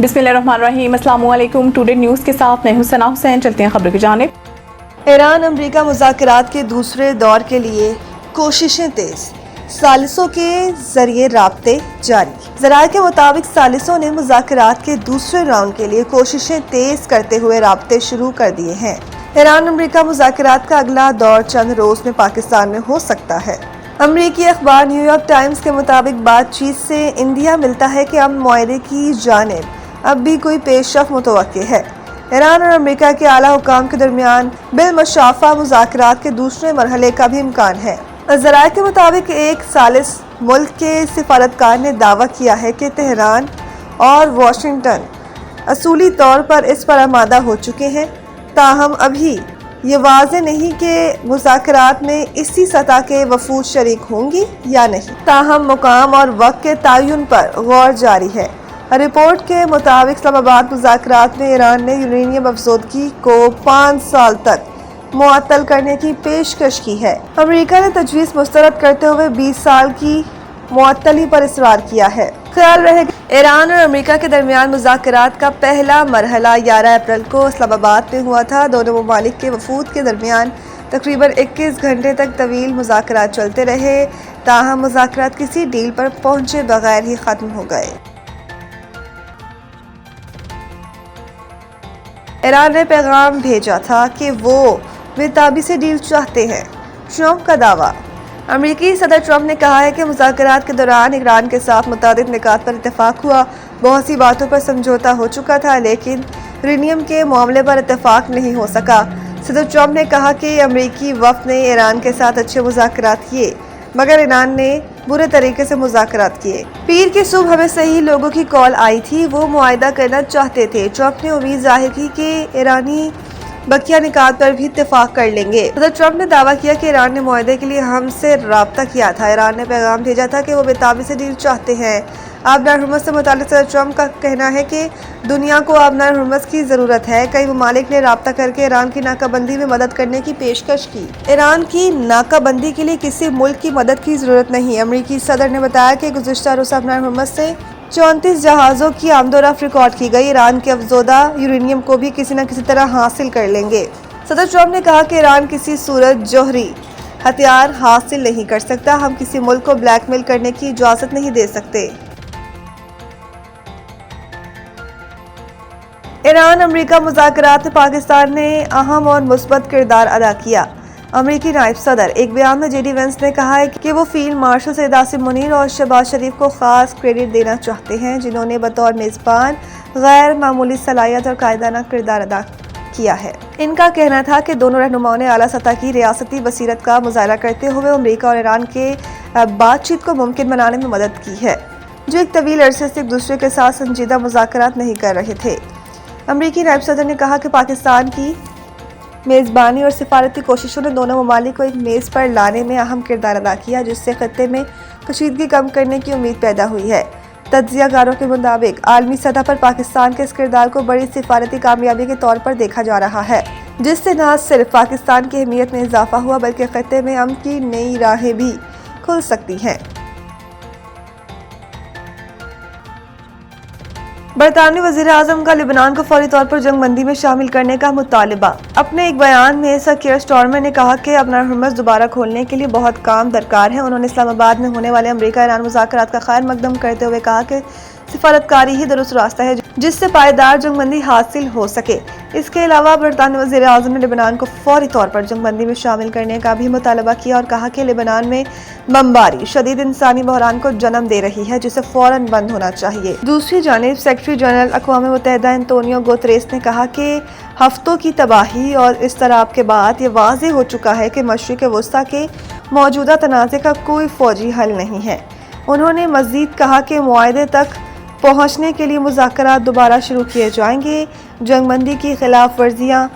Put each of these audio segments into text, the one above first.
बिस्मिल्लाहिर्रहमानिर्रहीम। अस्सलाम वालेकुम। टुडे न्यूज़ के साथ मैं हूं सना हुसैन। चलते हैं खबरों की जानिब। ईरान अमेरिका मुज़ाकरात के दूसरे दौर के लिए कोशिशें तेज, सालिसों के जरिए राब्ते जारी। ज़राए के मुताबिक सालिसों ने मुज़ाकरात के दूसरे राउंड के लिए कोशिशें तेज करते हुए राब्ते शुरू कर दिए हैं। ईरान अमेरिका मुज़ाकरात का अगला दौर चंद रोज में पाकिस्तान में हो सकता है। अमरीकी अखबार न्यूयॉर्क टाइम्स के मुताबिक बातचीत से इंदिया मिलता है कि अमन मुआहदे की जानिब अब भी कोई पेशरफ्त मुतवक्के है। ईरान और अमेरिका के आला हुकाम के दरमियान बिलमुशाफा मुज़ाकरात के दूसरे मरहले का भी इम्कान है। ज़राए के मुताबिक एक सालिस मुल्क के सिफारतकार ने दावा किया है कि तेहरान और वाशिंगटन असूली तौर पर इस पर आमादा हो चुके हैं, ताहम अभी ये वाज़ेह नहीं कि मुज़ाकरात में इसी सतह के वफूद शरीक होंगी या नहीं। ताहम मुकाम और वक्त के तयन पर गौर जारी है। रिपोर्ट के मुताबिक इस्लामाबाद मुज़ाकरात में ईरान ने यूरेनियम अफजोदगी को 5 साल तक मुअत्तल करने की पेशकश की है। अमेरिका ने तजवीज़ मुस्तरद करते हुए 20 साल की मुअत्तली पर इसरार किया है। ख्याल रहे ईरान और अमेरिका के दरमियान मुज़ाकरात का पहला मरहला 11 अप्रैल को इस्लामाबाद में हुआ था। दोनों ममालिक के वफूद के दरमियान तकरीबन 21 घंटे तक तवील मुज़ाकरात चलते रहे, ताहम मुज़ाकरात किसी डील पर पहुंचे बगैर ही ख़त्म हो गए। ईरान ने पैगाम भेजा था कि वो बेताबी से डील चाहते हैं। ट्रंप का दावा। अमेरिकी सदर ट्रंप ने कहा है कि मुज़ाकरात के दौरान ईरान के साथ मुतादिद निकात पर इत्तेफाक हुआ। बहुत सी बातों पर समझौता हो चुका था, लेकिन यूरेनियम के मामले पर इत्तेफाक नहीं हो सका। सदर ट्रंप ने कहा कि अमेरिकी वफ़द ने ईरान के साथ अच्छे मुज़ाकरात किए, मगर ईरान ने बुरे तरीके से मुज़ाकरात किए। पीर की सुबह हमें सही लोगों की कॉल आई थी, वो मुआहदा करना चाहते थे। ट्रंप ने उम्मीद जाहिर की कि ईरानी बकिया निकात पर भी इत्तेफाक कर लेंगे। सदर ट्रंप ने दावा किया कि ईरान ने मुआहदे के लिए हमसे राब्ता किया था। ईरान ने पैगाम भेजा था कि वो बेताबी से डील चाहते हैं। आबनार हुर्मुज़ से मुताल्लिक़ सदर ट्रंप का कहना है कि दुनिया को आबनार हुर्मुज़ की ज़रूरत है। कई ममालिक ने राब्ता करके ईरान की नाकाबंदी में मदद करने की पेशकश की। ईरान की नाकाबंदी के लिए किसी मुल्क की मदद की ज़रूरत नहीं। अमरीकी सदर ने बताया कि गुज़िश्ता रोज़ आबनार हुर्मुज़ से 34 जहाज़ों की आमदोरफ्त रिकॉर्ड की गई। ईरान के अफजोदा यूरेनियम को भी किसी न किसी तरह हासिल कर लेंगे। सदर ट्रंप ने कहा कि ईरान किसी सूरत जौहरी हथियार हासिल नहीं कर सकता। हम किसी मुल्क को ब्लैकमेल करने की इजाज़त नहीं दे सकते। ईरान अमेरिका मुज़ाकरात में पाकिस्तान ने अहम और मुस्बत किरदार अदा किया। अमेरिकी नायब सदर एक बयान में जेडी वेंस ने कहा है कि वो फील्ड मार्शल सैयद आसिम मुनीर और शहबाज शरीफ को खास क्रेडिट देना चाहते हैं, जिन्होंने बतौर मेज़बान गैर मामूली सलाहियत और कायदाना किरदार अदा किया है। इनका कहना था कि दोनों रहनुमाओं ने आला सतह की रियासती बसीरत का मुजाहरा करते हुए अमेरिका और ईरान के बातचीत को मुमकिन बनाने में मदद की है, जो एक तवील अरसे से एक दूसरे के साथ संजीदा मुज़ाकरात नहीं कर रहे थे। अमरीकी नायब सदर ने कहा कि पाकिस्तान की मेज़बानी और सिफारती कोशिशों ने दोनों ममालिक को एक मेज़ पर लाने में अहम किरदार अदा किया, जिससे खत्ते में कशीदगी कम करने की उम्मीद पैदा हुई है। तज्ज़ियाकारों के मुताबिक आलमी सतह पर पाकिस्तान के इस किरदार को बड़ी सिफारती कामयाबी के तौर पर देखा जा रहा है, जिससे न सिर्फ पाकिस्तान की अहमियत में इजाफा हुआ, बल्कि खत्ते में अमन की नई राहें भी खुल सकती हैं। बरतानवी वज़ीर आज़म का लिबनान को फौरी तौर पर जंगबंदी में शामिल करने का मुतालिबा। अपने एक बयान में सर कीयर स्टारमर ने कहा कि आबनार हुर्मुज़ दोबारा खोलने के लिए बहुत काम दरकार है। उन्होंने इस्लामाबाद में होने वाले अमेरिका ईरान मुज़ाकरात का खैर मकदम करते हुए कहा कि सिफारतकारी ही दुरुस्त रास्ता है जिससे पायदार जंगबंदी हासिल हो सके। इसके अलावा बरतानवी वज़ीर आज़म ने लिबनान को फौरी तौर पर जंगबंदी में शामिल करने का भी मुतालबा किया और कहा कि लिबनान में बमबारी शदीद इंसानी बहरान को जन्म दे रही है, जिसे फौरन बंद होना चाहिए। दूसरी जानिब सेक्रेटरी जनरल अक़वाम मुत्तहिदा एंटोनियो गुतेरेस ने कहा कि हफ्तों की तबाही और इज़्तिराब के बाद ये वाज़ेह हो चुका है कि मशरिक़ वस्ता के मौजूदा तनाज़े का कोई फ़ौजी हल नहीं है। उन्होंने मज़ीद कहा कि मुआहदे तक पहुँचने के लिए मुज़ाकरात दोबारा शुरू किए जाएंगे। जंगबंदी की खिलाफ वर्जियाँ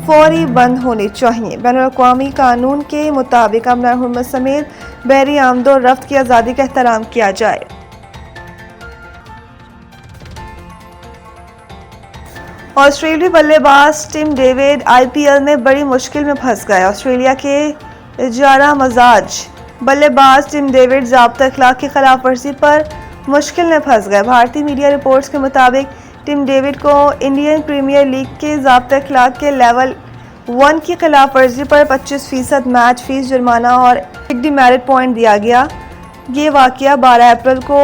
फौरी बंद होनी चाहिए। बैनुल-अक़वामी कानून के मुताबिक आबनार हुर्मुज़ समेत बहरी आमदो रफ्त की आज़ादी का एहतराम किया जाए। ऑस्ट्रेलियाई बल्लेबाज टिम डेविड IPL में बड़ी मुश्किल में फंस गए। ऑस्ट्रेलिया के इजारा मजाज बल्लेबाज टिम डेविड ज़ाब्ता अखलाक की खिलाफ वर्जी पर मुश्किल में फंस गए। भारतीय मीडिया रिपोर्ट्स के मुताबिक ٹیم ڈیوڈ کو انڈین پریمیئر لیگ کے ضابطۂ اخلاق کے لیول 1 کی خلاف ورزی پر 25% میچ فیس جرمانہ اور ایک ڈی میرٹ پوائنٹ دیا گیا۔ یہ واقعہ 12 اپریل کو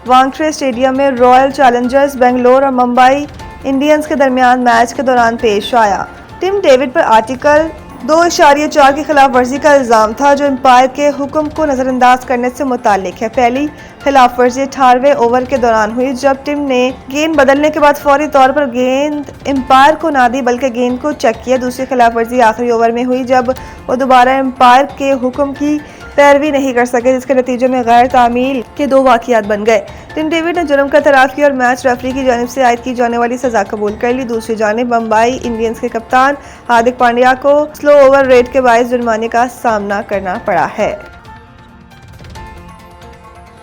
وانکھیڑے اسٹیڈیم میں رائل چیلنجرز بنگلور اور ممبئی انڈینز کے درمیان میچ کے دوران پیش آیا۔ ٹیم ڈیوڈ پر آرٹیکل 2.4 کی خلاف ورزی کا الزام تھا جو امپائر کے حکم کو نظر انداز کرنے سے متعلق ہے۔ پہلی خلاف ورزی 18ویں اوور کے دوران ہوئی جب ٹیم نے گیند بدلنے کے بعد فوری طور پر گیند امپائر کو نہ دی بلکہ گیند کو چیک کیا۔ دوسری خلاف ورزی آخری اوور میں ہوئی جب وہ دوبارہ امپائر کے حکم کی پیروی نہیں کر سکے جس کے نتیجے میں غیر تعمیل کے 2 واقعات بن گئے۔ ٹیم ڈیوڈ نے جرم کا اعتراف کیا اور میچ ریفری کی جانب سے عائد کی جانے والی سزا قبول کر لی۔ دوسری جانب ممبئی انڈینز کے کپتان ہاردک پانڈیا کو سلو اوور ریٹ کے باعث جرمانے کا سامنا کرنا پڑا ہے۔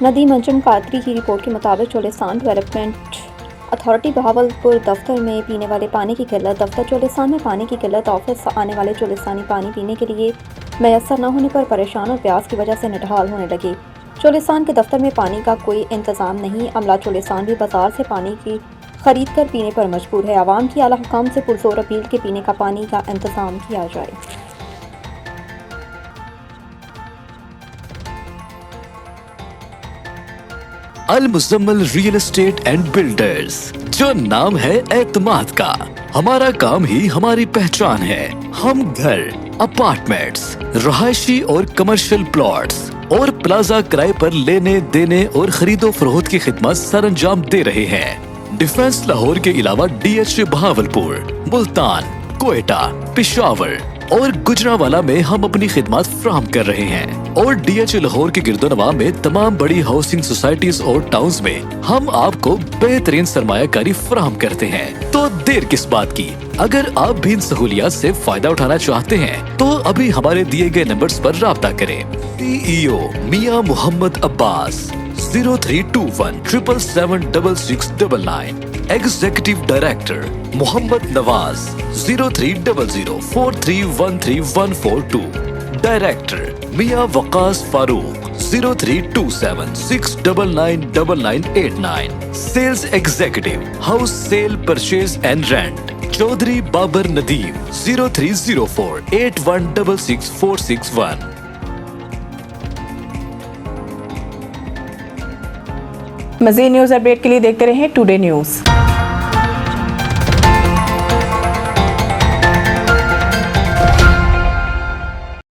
ندیم انجم قادری کی رپورٹ کے مطابق چولستان ڈیولپمنٹ اتھارٹی بہاولپور دفتر میں پینے والے پانی کی قلت۔ دفتر چولستان میں پانی کی قلت، آفس آنے والے چولستانی پانی پینے کے لیے میسر نہ ہونے پر پریشان اور پیاس کی وجہ سے نڈھال ہونے لگے۔ چولستان کے دفتر میں پانی کا کوئی انتظام نہیں، عملہ چولستان بھی بازار سے پانی کی خرید کر پینے پر مجبور ہے۔ عوام کی اعلیٰ حکام سے پرزور اپیل کہ پینے کا پانی کا انتظام کیا جائے۔ المزمل ریئل اسٹیٹ اینڈ بلڈرز، جو نام ہے اعتماد کا، ہمارا کام ہی ہماری پہچان ہے۔ ہم گھر، اپارٹمنٹس، رہائشی اور کمرشل پلاٹس اور پلازا کرائے پر لینے دینے اور خرید و فروخت کی خدمات سر انجام دے رہے ہیں۔ ڈیفنس لاہور کے علاوہ ڈی ایچ بہاولپور، ملتان، کوئٹہ، پشاور اور گجرانوالہ میں ہم اپنی خدمات فراہم کر رہے ہیں، اور ڈی ایچ لاہور کے گرد و نواح میں تمام بڑی ہاؤسنگ سوسائٹیز اور ٹاؤنز میں ہم آپ کو بہترین سرمایہ کاری فراہم کرتے ہیں۔ تو دیر کس بات کی؟ اگر آپ بھی ان سہولیات سے فائدہ اٹھانا چاہتے ہیں تو ابھی ہمارے دیے گئے نمبرز پر رابطہ کریں۔ CEO Mian Muhammad Abbas 0321 7776699، executive director Muhammad Nawaz 0300 4313 director Mian Waqas Farooq 0327 6999989، sales executive house sale purchase and rent Chaudhry Babar Nadeem 0304 8166 مزید نیوز اپڈیٹ کے لیے دیکھتے رہیں ٹوڈے نیوز۔